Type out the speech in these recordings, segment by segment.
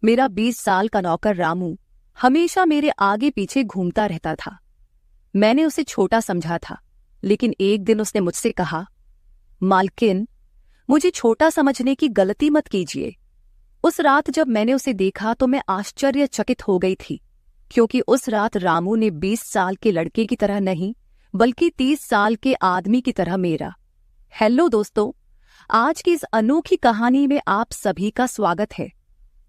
मेरा 20 साल का नौकर रामू हमेशा मेरे आगे पीछे घूमता रहता था। मैंने उसे छोटा समझा था, लेकिन एक दिन उसने मुझसे कहा, मालकिन, मुझे छोटा समझने की गलती मत कीजिए। उस रात जब मैंने उसे देखा तो मैं आश्चर्यचकित हो गई थी, क्योंकि उस रात रामू ने 20 साल के लड़के की तरह नहीं, बल्कि 30 साल के आदमी की तरह मेरा। हेलो दोस्तों, आज की इस अनोखी कहानी में आप सभी का स्वागत है।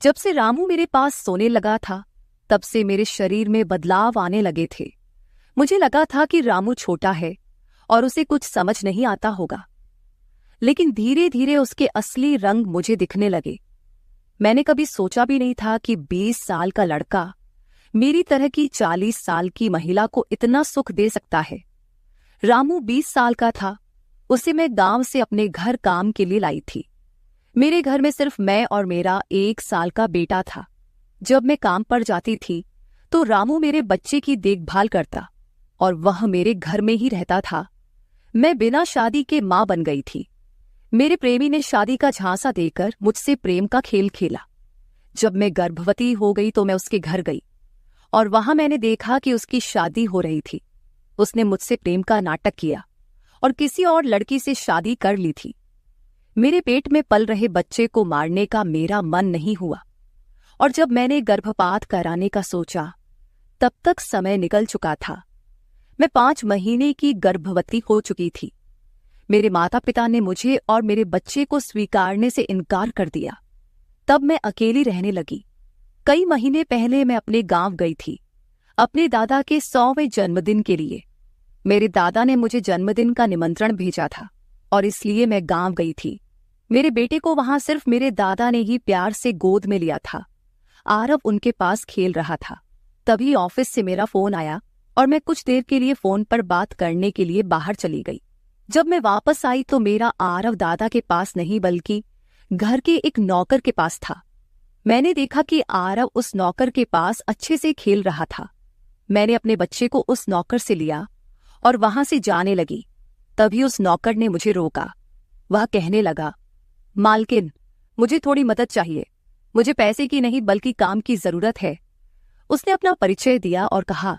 जब से रामू मेरे पास सोने लगा था, तब से मेरे शरीर में बदलाव आने लगे थे। मुझे लगा था कि रामू छोटा है और उसे कुछ समझ नहीं आता होगा, लेकिन धीरे धीरे उसके असली रंग मुझे दिखने लगे। मैंने कभी सोचा भी नहीं था कि 20 साल का लड़का मेरी तरह की 40 साल की महिला को इतना सुख दे सकता है। रामू 20 साल का था। उसे मैं गांव से अपने घर काम के लिए लाई थी। मेरे घर में सिर्फ मैं और मेरा 1 साल का बेटा था। जब मैं काम पर जाती थी तो रामू मेरे बच्चे की देखभाल करता और वह मेरे घर में ही रहता था। मैं बिना शादी के मां बन गई थी। मेरे प्रेमी ने शादी का झांसा देकर मुझसे प्रेम का खेल खेला। जब मैं गर्भवती हो गई तो मैं उसके घर गई और वहां मैंने देखा कि उसकी शादी हो रही थी। उसने मुझसे प्रेम का नाटक किया और किसी और लड़की से शादी कर ली थी। मेरे पेट में पल रहे बच्चे को मारने का मेरा मन नहीं हुआ, और जब मैंने गर्भपात कराने का सोचा, तब तक समय निकल चुका था। मैं 5 महीने की गर्भवती हो चुकी थी। मेरे माता पिता ने मुझे और मेरे बच्चे को स्वीकारने से इनकार कर दिया। तब मैं अकेली रहने लगी। कई महीने पहले मैं अपने गांव गई थी, अपने दादा के 100वें जन्मदिन के लिए। मेरे दादा ने मुझे जन्मदिन का निमंत्रण भेजा था और इसलिए मैं गांव गई थी। मेरे बेटे को वहां सिर्फ मेरे दादा ने ही प्यार से गोद में लिया था। आरव उनके पास खेल रहा था। तभी ऑफिस से मेरा फोन आया और मैं कुछ देर के लिए फोन पर बात करने के लिए बाहर चली गई। जब मैं वापस आई तो मेरा आरव दादा के पास नहीं, बल्कि घर के एक नौकर के पास था। मैंने देखा कि आरव उस नौकर के पास अच्छे से खेल रहा था। मैंने अपने बच्चे को उस नौकर से लिया और वहां से जाने लगी। तभी उस नौकर ने मुझे रोका। वह कहने लगा, मालकिन, मुझे थोड़ी मदद चाहिए। मुझे पैसे की नहीं बल्कि काम की जरूरत है। उसने अपना परिचय दिया और कहा,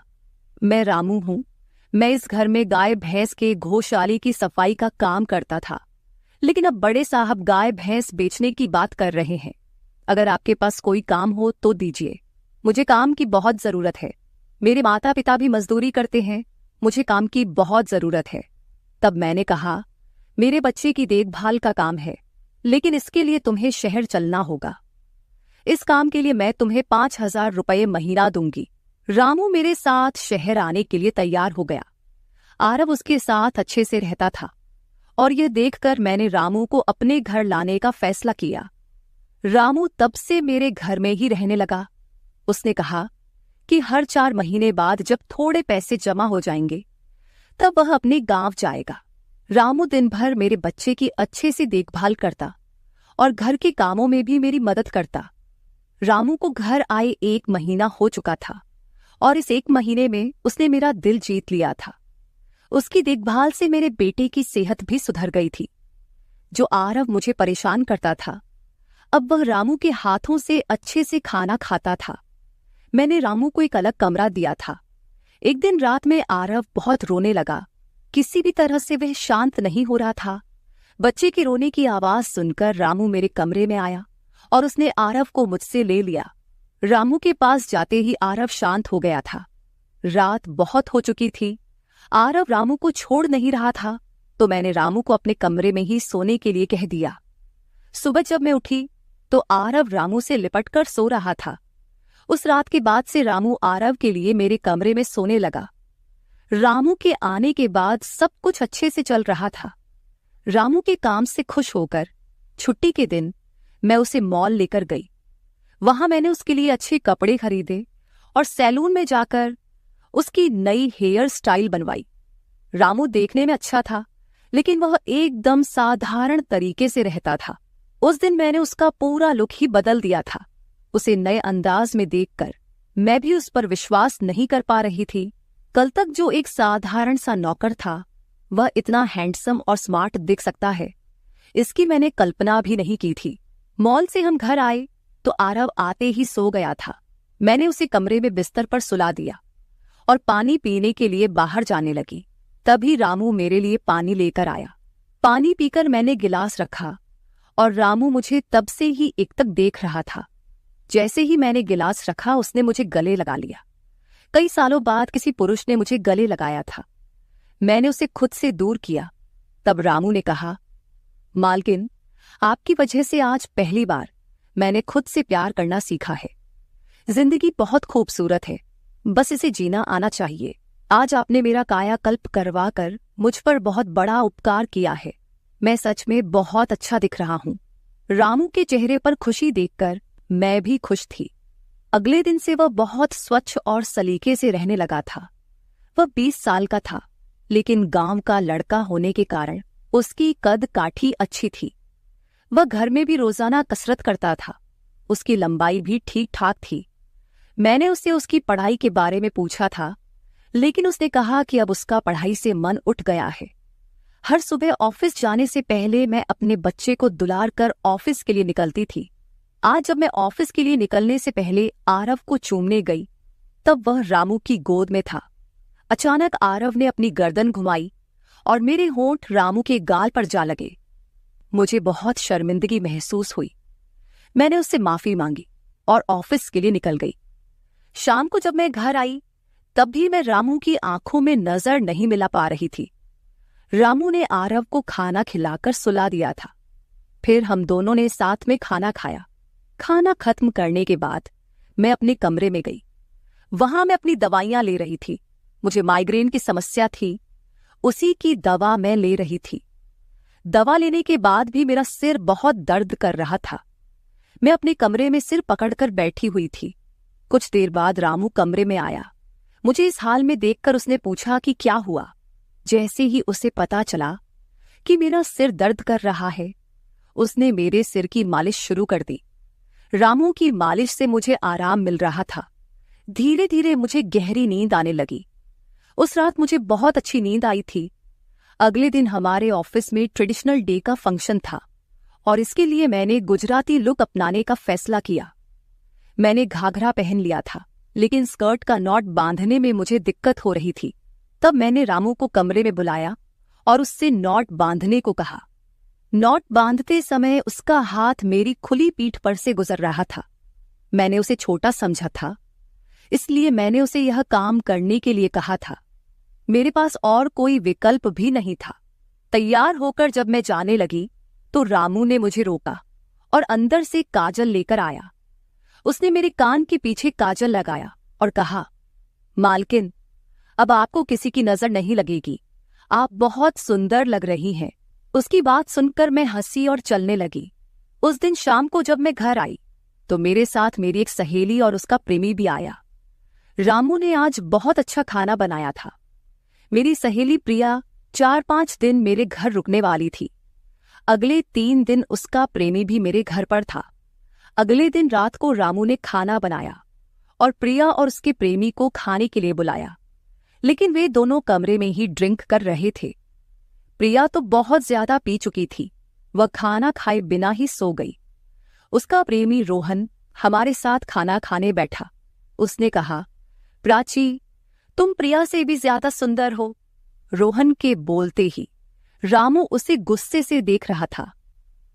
मैं रामू हूं। मैं इस घर में गाय भैंस के गौशाले की सफाई का काम करता था, लेकिन अब बड़े साहब गाय भैंस बेचने की बात कर रहे हैं। अगर आपके पास कोई काम हो तो दीजिए। मुझे काम की बहुत जरूरत है। मेरे माता पिता भी मजदूरी करते हैं। मुझे काम की बहुत जरूरत है। तब मैंने कहा, मेरे बच्चे की देखभाल का काम है, लेकिन इसके लिए तुम्हें शहर चलना होगा। इस काम के लिए मैं तुम्हें 5,000 रुपये महीना दूंगी। रामू मेरे साथ शहर आने के लिए तैयार हो गया। आरव उसके साथ अच्छे से रहता था और यह देखकर मैंने रामू को अपने घर लाने का फैसला किया। रामू तब से मेरे घर में ही रहने लगा। उसने कहा कि हर 4 महीने बाद जब थोड़े पैसे जमा हो जाएंगे, तब वह अपने गांव जाएगा। रामू दिन भर मेरे बच्चे की अच्छे से देखभाल करता और घर के कामों में भी मेरी मदद करता। रामू को घर आए 1 महीना हो चुका था और इस 1 महीने में उसने मेरा दिल जीत लिया था। उसकी देखभाल से मेरे बेटे की सेहत भी सुधर गई थी। जो आरव मुझे परेशान करता था, अब वह रामू के हाथों से अच्छे से खाना खाता था। मैंने रामू को एक अलग कमरा दिया था। एक दिन रात में आरव बहुत रोने लगा। किसी भी तरह से वह शांत नहीं हो रहा था। बच्चे के रोने की आवाज सुनकर रामू मेरे कमरे में आया और उसने आरव को मुझसे ले लिया। रामू के पास जाते ही आरव शांत हो गया था। रात बहुत हो चुकी थी। आरव रामू को छोड़ नहीं रहा था, तो मैंने रामू को अपने कमरे में ही सोने के लिए कह दिया। सुबह जब मैं उठी तो आरव रामू से लिपटकर सो रहा था। उस रात के बाद से रामू आरव के लिए मेरे कमरे में सोने लगा। रामू के आने के बाद सब कुछ अच्छे से चल रहा था। रामू के काम से खुश होकर छुट्टी के दिन मैं उसे मॉल लेकर गई। वहां मैंने उसके लिए अच्छे कपड़े खरीदे और सैलून में जाकर उसकी नई हेयर स्टाइल बनवाई। रामू देखने में अच्छा था, लेकिन वह एकदम साधारण तरीके से रहता था। उस दिन मैंने उसका पूरा लुक ही बदल दिया था। उसे नए अंदाज में देखकर मैं भी उस पर विश्वास नहीं कर पा रही थी। कल तक जो एक साधारण सा नौकर था, वह इतना हैंडसम और स्मार्ट दिख सकता है, इसकी मैंने कल्पना भी नहीं की थी। मॉल से हम घर आए तो आरव आते ही सो गया था। मैंने उसे कमरे में बिस्तर पर सुला दिया और पानी पीने के लिए बाहर जाने लगी। तभी रामू मेरे लिए पानी लेकर आया। पानी पीकर मैंने गिलास रखा और रामू मुझे तब से ही एकटक देख रहा था। जैसे ही मैंने गिलास रखा उसने मुझे गले लगा लिया। कई सालों बाद किसी पुरुष ने मुझे गले लगाया था। मैंने उसे खुद से दूर किया। तब रामू ने कहा, मालकिन, आपकी वजह से आज पहली बार मैंने खुद से प्यार करना सीखा है। जिंदगी बहुत खूबसूरत है, बस इसे जीना आना चाहिए। आज आपने मेरा कायाकल्प करवा कर मुझ पर बहुत बड़ा उपकार किया है। मैं सच में बहुत अच्छा दिख रहा हूँ। रामू के चेहरे पर खुशी देखकर मैं भी खुश थी। अगले दिन से वह बहुत स्वच्छ और सलीके से रहने लगा था। वह 20 साल का था, लेकिन गांव का लड़का होने के कारण उसकी कद काठी अच्छी थी। वह घर में भी रोजाना कसरत करता था। उसकी लंबाई भी ठीक ठाक थी। मैंने उससे उसकी पढ़ाई के बारे में पूछा था, लेकिन उसने कहा कि अब उसका पढ़ाई से मन उठ गया है। हर सुबह ऑफिस जाने से पहले मैं अपने बच्चे को दुलार कर ऑफिस के लिए निकलती थी। आज जब मैं ऑफिस के लिए निकलने से पहले आरव को चूमने गई, तब वह रामू की गोद में था। अचानक आरव ने अपनी गर्दन घुमाई और मेरे होंठ रामू के गाल पर जा लगे। मुझे बहुत शर्मिंदगी महसूस हुई। मैंने उससे माफी मांगी और ऑफिस के लिए निकल गई। शाम को जब मैं घर आई, तब भी मैं रामू की आंखों में नजर नहीं मिला पा रही थी। रामू ने आरव को खाना खिलाकर सुला दिया था। फिर हम दोनों ने साथ में खाना खाया। खाना खत्म करने के बाद मैं अपने कमरे में गई। वहां मैं अपनी दवाइयां ले रही थी। मुझे माइग्रेन की समस्या थी, उसी की दवा मैं ले रही थी। दवा लेने के बाद भी मेरा सिर बहुत दर्द कर रहा था। मैं अपने कमरे में सिर पकड़कर बैठी हुई थी। कुछ देर बाद रामू कमरे में आया। मुझे इस हाल में देखकर उसने पूछा कि क्या हुआ। जैसे ही उसे पता चला कि मेरा सिर दर्द कर रहा है, उसने मेरे सिर की मालिश शुरू कर दी। रामू की मालिश से मुझे आराम मिल रहा था। धीरे धीरे मुझे गहरी नींद आने लगी। उस रात मुझे बहुत अच्छी नींद आई थी। अगले दिन हमारे ऑफिस में ट्रेडिशनल डे का फंक्शन था और इसके लिए मैंने गुजराती लुक अपनाने का फैसला किया। मैंने घाघरा पहन लिया था, लेकिन स्कर्ट का नॉट बांधने में मुझे दिक्कत हो रही थी। तब मैंने रामू को कमरे में बुलाया और उससे नॉट बांधने को कहा। नॉट बांधते समय उसका हाथ मेरी खुली पीठ पर से गुजर रहा था। मैंने उसे छोटा समझा था, इसलिए मैंने उसे यह काम करने के लिए कहा था। मेरे पास और कोई विकल्प भी नहीं था। तैयार होकर जब मैं जाने लगी तो रामू ने मुझे रोका और अंदर से काजल लेकर आया। उसने मेरे कान के पीछे काजल लगाया और कहा, मालकिन, अब आपको किसी की नजर नहीं लगेगी। आप बहुत सुंदर लग रही हैं। उसकी बात सुनकर मैं हंसी और चलने लगी। उस दिन शाम को जब मैं घर आई तो मेरे साथ मेरी एक सहेली और उसका प्रेमी भी आया। रामू ने आज बहुत अच्छा खाना बनाया था। मेरी सहेली प्रिया 4-5 दिन मेरे घर रुकने वाली थी। अगले 3 दिन उसका प्रेमी भी मेरे घर पर था। अगले दिन रात को रामू ने खाना बनाया और प्रिया और उसके प्रेमी को खाने के लिए बुलाया, लेकिन वे दोनों कमरे में ही ड्रिंक कर रहे थे। प्रिया तो बहुत ज्यादा पी चुकी थी। वह खाना खाए बिना ही सो गई। उसका प्रेमी रोहन हमारे साथ खाना खाने बैठा। उसने कहा, प्राची, तुम प्रिया से भी ज्यादा सुंदर हो। रोहन के बोलते ही रामू उसे गुस्से से देख रहा था।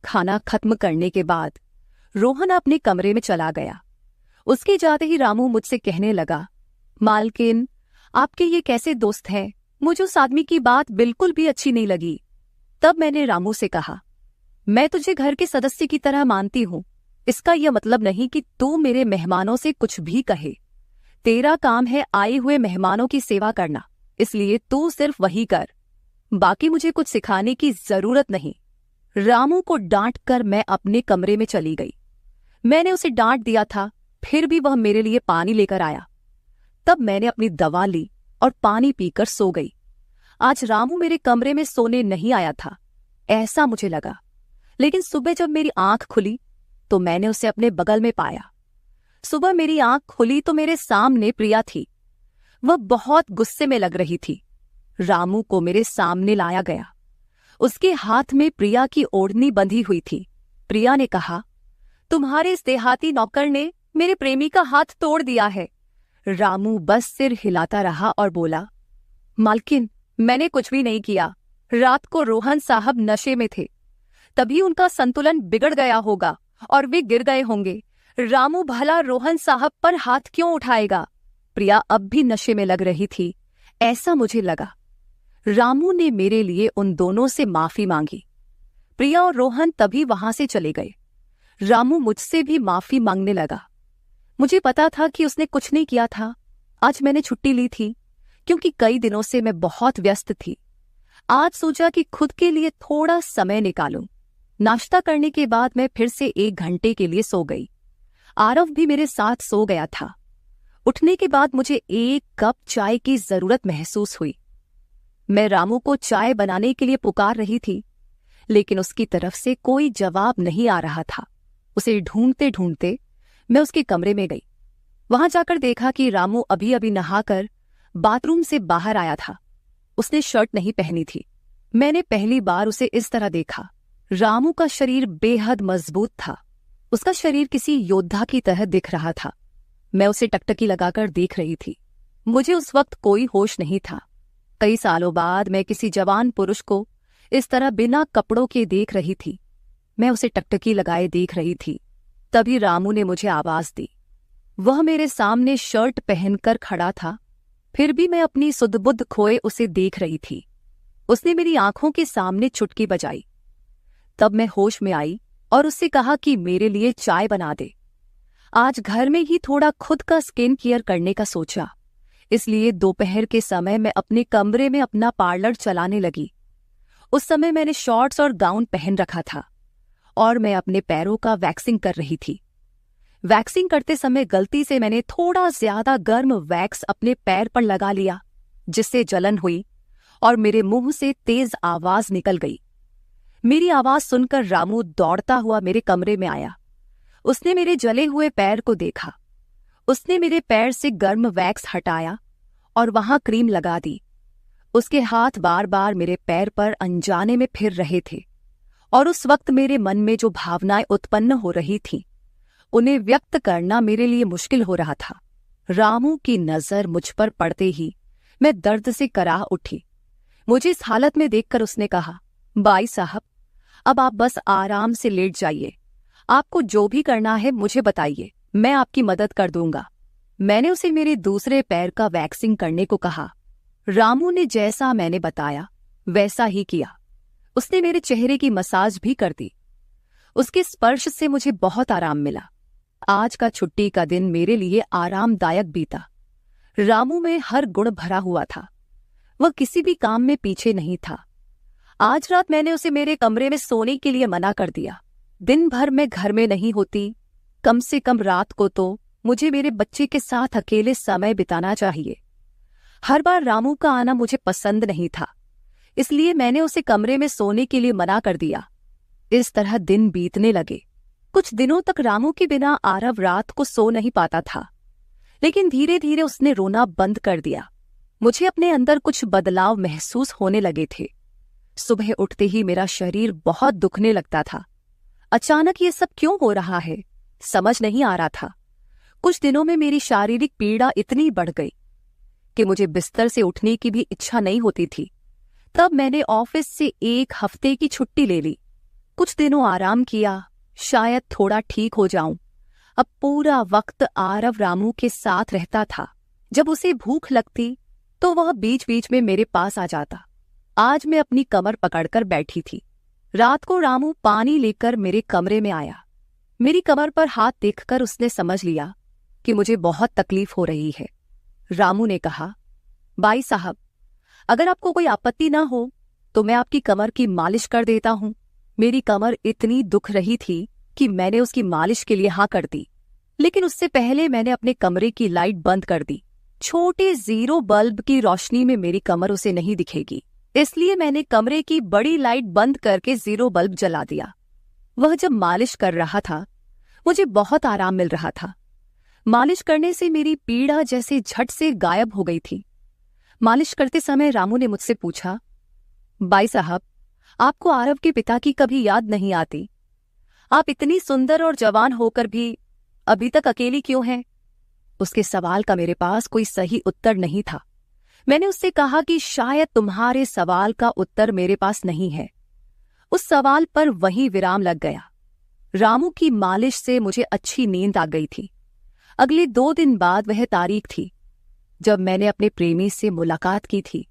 खाना खत्म करने के बाद रोहन अपने कमरे में चला गया। उसके जाते ही रामू मुझसे कहने लगा, मालकिन, आपके ये कैसे दोस्त हैं? मुझे उस आदमी की बात बिल्कुल भी अच्छी नहीं लगी। तब मैंने रामू से कहा, मैं तुझे घर के सदस्य की तरह मानती हूँ। इसका यह मतलब नहीं कि तू मेरे मेहमानों से कुछ भी कहे। तेरा काम है आए हुए मेहमानों की सेवा करना, इसलिए तू सिर्फ वही कर। बाकी मुझे कुछ सिखाने की जरूरत नहीं। रामू को डांट कर मैं अपने कमरे में चली गई। मैंने उसे डांट दिया था, फिर भी वह मेरे लिए पानी लेकर आया। तब मैंने अपनी दवा ली और पानी पीकर सो गई। आज रामू मेरे कमरे में सोने नहीं आया था, ऐसा मुझे लगा। लेकिन सुबह जब मेरी आंख खुली तो मैंने उसे अपने बगल में पाया। सुबह मेरी आंख खुली तो मेरे सामने प्रिया थी। वह बहुत गुस्से में लग रही थी। रामू को मेरे सामने लाया गया। उसके हाथ में प्रिया की ओढ़नी बंधी हुई थी। प्रिया ने कहा, तुम्हारे इस देहाती नौकर ने मेरे प्रेमी का हाथ तोड़ दिया है। रामू बस सिर हिलाता रहा और बोला, मालकिन, मैंने कुछ भी नहीं किया। रात को रोहन साहब नशे में थे, तभी उनका संतुलन बिगड़ गया होगा और वे गिर गए होंगे। रामू भला रोहन साहब पर हाथ क्यों उठाएगा? प्रिया अब भी नशे में लग रही थी, ऐसा मुझे लगा। रामू ने मेरे लिए उन दोनों से माफी मांगी। प्रिया और रोहन तभी वहां से चले गए। रामू मुझसे भी माफी मांगने लगा। मुझे पता था कि उसने कुछ नहीं किया था। आज मैंने छुट्टी ली थी क्योंकि कई दिनों से मैं बहुत व्यस्त थी। आज सोचा कि खुद के लिए थोड़ा समय निकालूं। नाश्ता करने के बाद मैं फिर से 1 घंटे के लिए सो गई। आरव भी मेरे साथ सो गया था। उठने के बाद मुझे 1 कप चाय की जरूरत महसूस हुई। मैं रामू को चाय बनाने के लिए पुकार रही थी, लेकिन उसकी तरफ से कोई जवाब नहीं आ रहा था। उसे ढूंढते ढूंढते मैं उसके कमरे में गई। वहां जाकर देखा कि रामू अभी अभी नहाकर बाथरूम से बाहर आया था। उसने शर्ट नहीं पहनी थी। मैंने पहली बार उसे इस तरह देखा। रामू का शरीर बेहद मजबूत था। उसका शरीर किसी योद्धा की तरह दिख रहा था। मैं उसे टकटकी लगाकर देख रही थी। मुझे उस वक्त कोई होश नहीं था। कई सालों बाद मैं किसी जवान पुरुष को इस तरह बिना कपड़ों के देख रही थी। मैं उसे टकटकी लगाए देख रही थी। तभी रामू ने मुझे आवाज दी। वह मेरे सामने शर्ट पहनकर खड़ा था, फिर भी मैं अपनी सुध-बुध खोए उसे देख रही थी। उसने मेरी आंखों के सामने चुटकी बजाई। तब मैं होश में आई और उससे कहा कि मेरे लिए चाय बना दे। आज घर में ही थोड़ा खुद का स्किन केयर करने का सोचा, इसलिए दोपहर के समय मैं अपने कमरे में अपना पार्लर चलाने लगी। उस समय मैंने शॉर्ट्स और गाउन पहन रखा था और मैं अपने पैरों का वैक्सिंग कर रही थी। वैक्सिंग करते समय गलती से मैंने थोड़ा ज्यादा गर्म वैक्स अपने पैर पर लगा लिया, जिससे जलन हुई और मेरे मुंह से तेज आवाज निकल गई। मेरी आवाज सुनकर रामू दौड़ता हुआ मेरे कमरे में आया। उसने मेरे जले हुए पैर को देखा। उसने मेरे पैर से गर्म वैक्स हटाया और वहां क्रीम लगा दी। उसके हाथ बार बार मेरे पैर पर अनजाने में फिर रहे थे और उस वक्त मेरे मन में जो भावनाएं उत्पन्न हो रही थीं, उन्हें व्यक्त करना मेरे लिए मुश्किल हो रहा था। रामू की नजर मुझ पर पड़ते ही मैं दर्द से कराह उठी। मुझे इस हालत में देखकर उसने कहा, बाई साहब, अब आप बस आराम से लेट जाइए। आपको जो भी करना है मुझे बताइए, मैं आपकी मदद कर दूंगा। मैंने उसे मेरे दूसरे पैर का वैक्सिंग करने को कहा। रामू ने जैसा मैंने बताया वैसा ही किया। उसने मेरे चेहरे की मसाज भी कर दी। उसके स्पर्श से मुझे बहुत आराम मिला। आज का छुट्टी का दिन मेरे लिए आरामदायक बीता। रामू में हर गुण भरा हुआ था। वह किसी भी काम में पीछे नहीं था। आज रात मैंने उसे मेरे कमरे में सोने के लिए मना कर दिया। दिन भर मैं घर में नहीं होती, कम से कम रात को तो मुझे मेरे बच्चे के साथ अकेले समय बिताना चाहिए। हर बार रामू का आना मुझे पसंद नहीं था, इसलिए मैंने उसे कमरे में सोने के लिए मना कर दिया। इस तरह दिन बीतने लगे। कुछ दिनों तक रामू के बिना आरव रात को सो नहीं पाता था, लेकिन धीरे धीरे उसने रोना बंद कर दिया। मुझे अपने अंदर कुछ बदलाव महसूस होने लगे थे। सुबह उठते ही मेरा शरीर बहुत दुखने लगता था। अचानक ये सब क्यों हो रहा है, समझ नहीं आ रहा था। कुछ दिनों में मेरी शारीरिक पीड़ा इतनी बढ़ गई कि मुझे बिस्तर से उठने की भी इच्छा नहीं होती थी। तब मैंने ऑफिस से 1 हफ्ते की छुट्टी ले ली। कुछ दिनों आराम किया, शायद थोड़ा ठीक हो जाऊं। अब पूरा वक्त आरव रामू के साथ रहता था। जब उसे भूख लगती तो वह बीच बीच में मेरे पास आ जाता। आज मैं अपनी कमर पकड़कर बैठी थी। रात को रामू पानी लेकर मेरे कमरे में आया। मेरी कमर पर हाथ देखकर उसने समझ लिया कि मुझे बहुत तकलीफ हो रही है। रामू ने कहा, बाई साहब, अगर आपको कोई आपत्ति ना हो तो मैं आपकी कमर की मालिश कर देता हूं। मेरी कमर इतनी दुख रही थी कि मैंने उसकी मालिश के लिए हाँ कर दी, लेकिन उससे पहले मैंने अपने कमरे की लाइट बंद कर दी। छोटे 0 बल्ब की रोशनी में मेरी कमर उसे नहीं दिखेगी, इसलिए मैंने कमरे की बड़ी लाइट बंद करके 0 बल्ब जला दिया। वह जब मालिश कर रहा था, मुझे बहुत आराम मिल रहा था। मालिश करने से मेरी पीड़ा जैसे झट से गायब हो गई थी। मालिश करते समय रामू ने मुझसे पूछा, बाई साहब, आपको आरव के पिता की कभी याद नहीं आती? आप इतनी सुंदर और जवान होकर भी अभी तक अकेली क्यों हैं? उसके सवाल का मेरे पास कोई सही उत्तर नहीं था। मैंने उससे कहा कि शायद तुम्हारे सवाल का उत्तर मेरे पास नहीं है। उस सवाल पर वहीं विराम लग गया। रामू की मालिश से मुझे अच्छी नींद आ गई थी। अगले 2 दिन बाद वह तारीख थी जब मैंने अपने प्रेमी से मुलाकात की थी।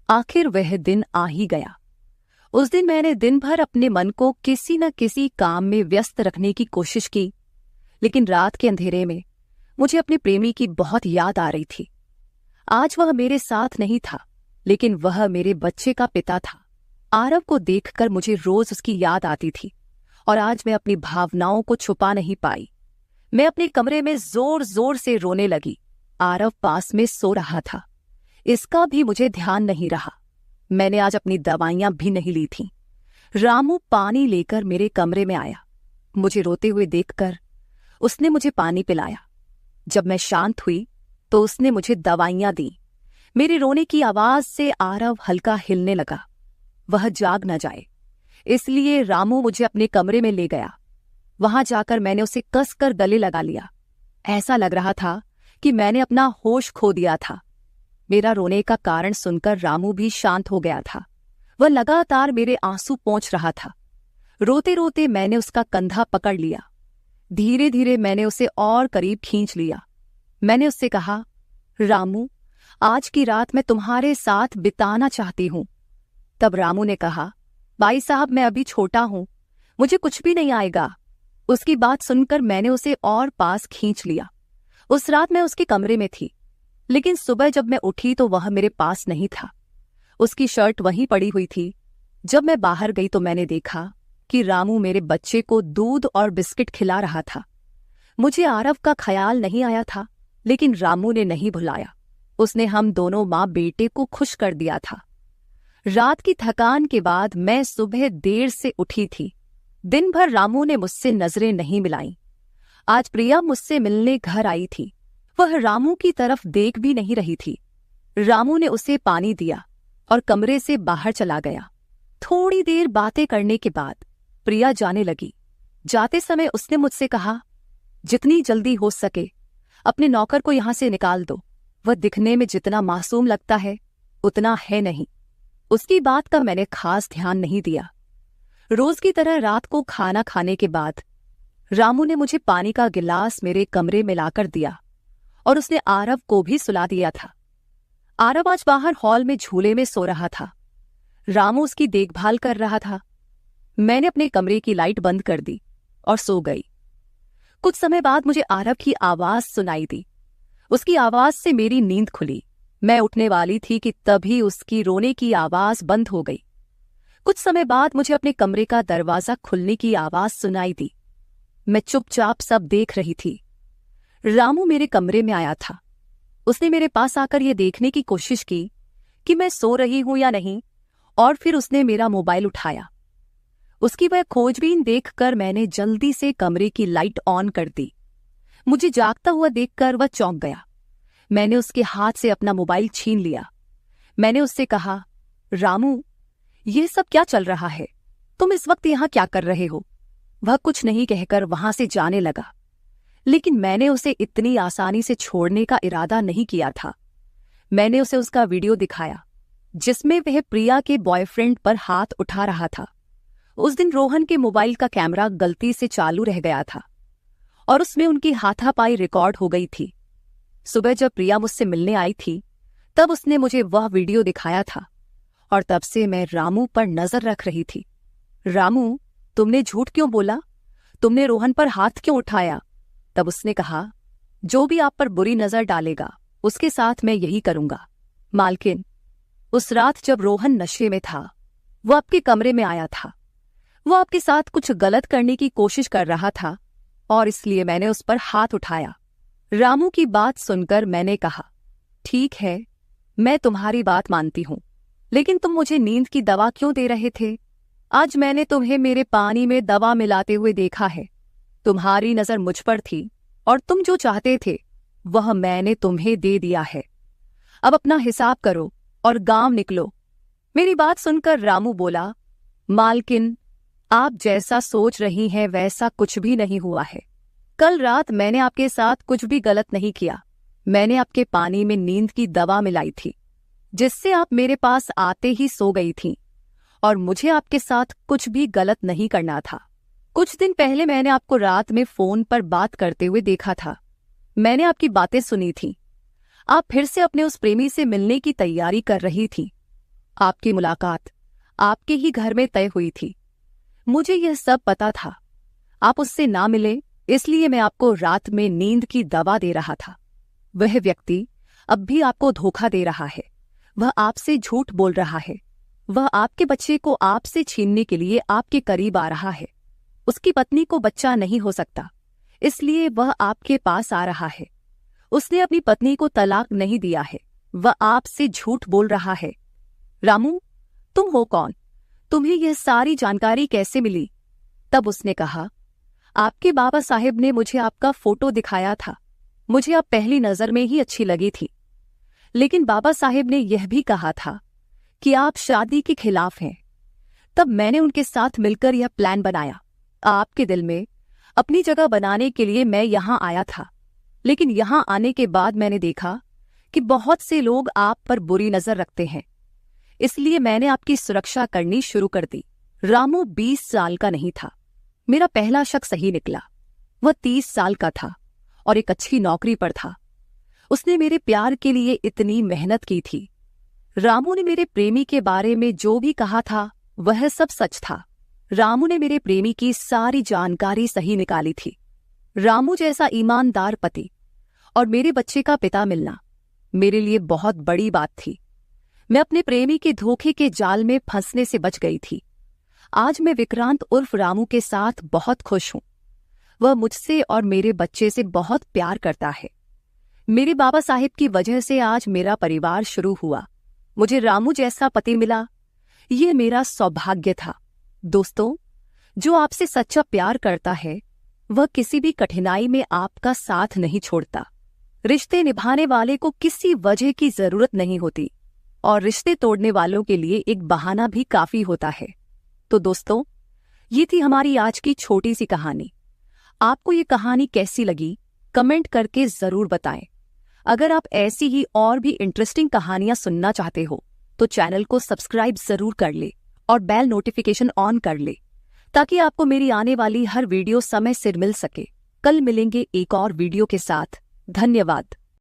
आखिर वह दिन आ ही गया। उस दिन मैंने दिन भर अपने मन को किसी न किसी काम में व्यस्त रखने की कोशिश की, लेकिन रात के अंधेरे में मुझे अपने प्रेमी की बहुत याद आ रही थी। आज वह मेरे साथ नहीं था, लेकिन वह मेरे बच्चे का पिता था। आरव को देखकर मुझे रोज उसकी याद आती थी और आज मैं अपनी भावनाओं को छुपा नहीं पाई। मैं अपने कमरे में जोर जोर से रोने लगी। आरव पास में सो रहा था, इसका भी मुझे ध्यान नहीं रहा। मैंने आज अपनी दवाइयां भी नहीं ली थीं। रामू पानी लेकर मेरे कमरे में आया। मुझे रोते हुए देखकर उसने मुझे पानी पिलाया। जब मैं शांत हुई तो उसने मुझे दवाइयां दी। मेरे रोने की आवाज से आरव हल्का हिलने लगा। वह जाग न जाए, इसलिए रामू मुझे अपने कमरे में ले गया। वहां जाकर मैंने उसे कसकर गले लगा लिया। ऐसा लग रहा था कि मैंने अपना होश खो दिया था। मेरा रोने का कारण सुनकर रामू भी शांत हो गया था। वह लगातार मेरे आंसू पोंछ रहा था। रोते रोते मैंने उसका कंधा पकड़ लिया। धीरे धीरे मैंने उसे और करीब खींच लिया। मैंने उससे कहा, रामू, आज की रात मैं तुम्हारे साथ बिताना चाहती हूं। तब रामू ने कहा, भाई साहब, मैं अभी छोटा हूं, मुझे कुछ भी नहीं आएगा। उसकी बात सुनकर मैंने उसे और पास खींच लिया। उस रात मैं उसके कमरे में थी, लेकिन सुबह जब मैं उठी तो वह मेरे पास नहीं था। उसकी शर्ट वहीं पड़ी हुई थी। जब मैं बाहर गई तो मैंने देखा कि रामू मेरे बच्चे को दूध और बिस्किट खिला रहा था। मुझे आरव का ख्याल नहीं आया था, लेकिन रामू ने नहीं भुलाया। उसने हम दोनों माँ बेटे को खुश कर दिया था। रात की थकान के बाद मैं सुबह देर से उठी थी। दिन भर रामू ने मुझसे नजरें नहीं मिलाईं। आज प्रिया मुझसे मिलने घर आई थी। वह रामू की तरफ देख भी नहीं रही थी। रामू ने उसे पानी दिया और कमरे से बाहर चला गया। थोड़ी देर बातें करने के बाद प्रिया जाने लगी। जाते समय उसने मुझसे कहा, जितनी जल्दी हो सके अपने नौकर को यहां से निकाल दो। वह दिखने में जितना मासूम लगता है उतना है नहीं। उसकी बात का मैंने खास ध्यान नहीं दिया। रोज की तरह रात को खाना खाने के बाद रामू ने मुझे पानी का गिलास मेरे कमरे में लाकर दिया और उसने आरव को भी सुला दिया था। आरव आज बाहर हॉल में झूले में सो रहा था। रामू उसकी देखभाल कर रहा था। मैंने अपने कमरे की लाइट बंद कर दी और सो गई। कुछ समय बाद मुझे आरव की आवाज सुनाई दी। उसकी आवाज से मेरी नींद खुली। मैं उठने वाली थी कि तभी उसकी रोने की आवाज बंद हो गई। कुछ समय बाद मुझे अपने कमरे का दरवाजा खुलने की आवाज सुनाई दी। मैं चुपचाप सब देख रही थी। रामू मेरे कमरे में आया था। उसने मेरे पास आकर यह देखने की कोशिश की कि मैं सो रही हूं या नहीं, और फिर उसने मेरा मोबाइल उठाया। उसकी वह खोजबीन देखकर मैंने जल्दी से कमरे की लाइट ऑन कर दी। मुझे जागता हुआ देखकर वह चौंक गया। मैंने उसके हाथ से अपना मोबाइल छीन लिया। मैंने उससे कहा, रामू, ये सब क्या चल रहा है? तुम इस वक्त यहां क्या कर रहे हो? वह कुछ नहीं कहकर वहां से जाने लगा, लेकिन मैंने उसे इतनी आसानी से छोड़ने का इरादा नहीं किया था। मैंने उसे उसका वीडियो दिखाया जिसमें वह प्रिया के बॉयफ्रेंड पर हाथ उठा रहा था। उस दिन रोहन के मोबाइल का कैमरा गलती से चालू रह गया था और उसमें उनकी हाथापाई रिकॉर्ड हो गई थी। सुबह जब प्रिया मुझसे मिलने आई थी तब उसने मुझे वह वीडियो दिखाया था और तब से मैं रामू पर नजर रख रही थी। रामू, तुमने झूठ क्यों बोला? तुमने रोहन पर हाथ क्यों उठाया? तब उसने कहा, जो भी आप पर बुरी नजर डालेगा उसके साथ मैं यही करूंगा। मालकिन, उस रात जब रोहन नशे में था वो आपके कमरे में आया था। वो आपके साथ कुछ गलत करने की कोशिश कर रहा था और इसलिए मैंने उस पर हाथ उठाया। रामू की बात सुनकर मैंने कहा, ठीक है, मैं तुम्हारी बात मानती हूं, लेकिन तुम मुझे नींद की दवा क्यों दे रहे थे? आज मैंने तुम्हें मेरे पानी में दवा मिलाते हुए देखा है। तुम्हारी नजर मुझ पर थी और तुम जो चाहते थे वह मैंने तुम्हें दे दिया है। अब अपना हिसाब करो और गांव निकलो। मेरी बात सुनकर रामू बोला, मालकिन, आप जैसा सोच रही हैं वैसा कुछ भी नहीं हुआ है। कल रात मैंने आपके साथ कुछ भी गलत नहीं किया। मैंने आपके पानी में नींद की दवा मिलाई थी, जिससे आप मेरे पास आते ही सो गई थीं, और मुझे आपके साथ कुछ भी गलत नहीं करना था। कुछ दिन पहले मैंने आपको रात में फोन पर बात करते हुए देखा था। मैंने आपकी बातें सुनी थीं। आप फिर से अपने उस प्रेमी से मिलने की तैयारी कर रही थीं। आपकी मुलाकात आपके ही घर में तय हुई थी। मुझे यह सब पता था। आप उससे ना मिले, इसलिए मैं आपको रात में नींद की दवा दे रहा था। वह व्यक्ति अब भी आपको धोखा दे रहा है। वह आपसे झूठ बोल रहा है। वह आपके बच्चे को आपसे छीनने के लिए आपके करीब आ रहा है। उसकी पत्नी को बच्चा नहीं हो सकता, इसलिए वह आपके पास आ रहा है। उसने अपनी पत्नी को तलाक नहीं दिया है। वह आपसे झूठ बोल रहा है। रामू, तुम हो कौन? तुम्हें यह सारी जानकारी कैसे मिली? तब उसने कहा, आपके बाबा साहेब ने मुझे आपका फोटो दिखाया था। मुझे आप पहली नजर में ही अच्छी लगी थी, लेकिन बाबा साहेब ने यह भी कहा था कि आप शादी के खिलाफ हैं। तब मैंने उनके साथ मिलकर यह प्लान बनाया। आपके दिल में अपनी जगह बनाने के लिए मैं यहां आया था, लेकिन यहां आने के बाद मैंने देखा कि बहुत से लोग आप पर बुरी नजर रखते हैं, इसलिए मैंने आपकी सुरक्षा करनी शुरू कर दी। रामू 20 साल का नहीं था। मेरा पहला शक सही निकला। वह 30 साल का था और एक अच्छी नौकरी पर था। उसने मेरे प्यार के लिए इतनी मेहनत की थी। रामू ने मेरे प्रेमी के बारे में जो भी कहा था वह सब सच था। रामू ने मेरे प्रेमी की सारी जानकारी सही निकाली थी। रामू जैसा ईमानदार पति और मेरे बच्चे का पिता मिलना मेरे लिए बहुत बड़ी बात थी। मैं अपने प्रेमी के धोखे के जाल में फंसने से बच गई थी। आज मैं विक्रांत उर्फ रामू के साथ बहुत खुश हूं। वह मुझसे और मेरे बच्चे से बहुत प्यार करता है। मेरे बाबा साहेब की वजह से आज मेरा परिवार शुरू हुआ। मुझे रामू जैसा पति मिला, ये मेरा सौभाग्य था। दोस्तों, जो आपसे सच्चा प्यार करता है वह किसी भी कठिनाई में आपका साथ नहीं छोड़ता। रिश्ते निभाने वाले को किसी वजह की जरूरत नहीं होती, और रिश्ते तोड़ने वालों के लिए एक बहाना भी काफी होता है। तो दोस्तों, ये थी हमारी आज की छोटी सी कहानी। आपको ये कहानी कैसी लगी कमेंट करके जरूर बताएं। अगर आप ऐसी ही और भी इंटरेस्टिंग कहानियां सुनना चाहते हो तो चैनल को सब्सक्राइब जरूर कर ले और बेल नोटिफिकेशन ऑन कर ले, ताकि आपको मेरी आने वाली हर वीडियो समय सिर मिल सके। कल मिलेंगे एक और वीडियो के साथ। धन्यवाद।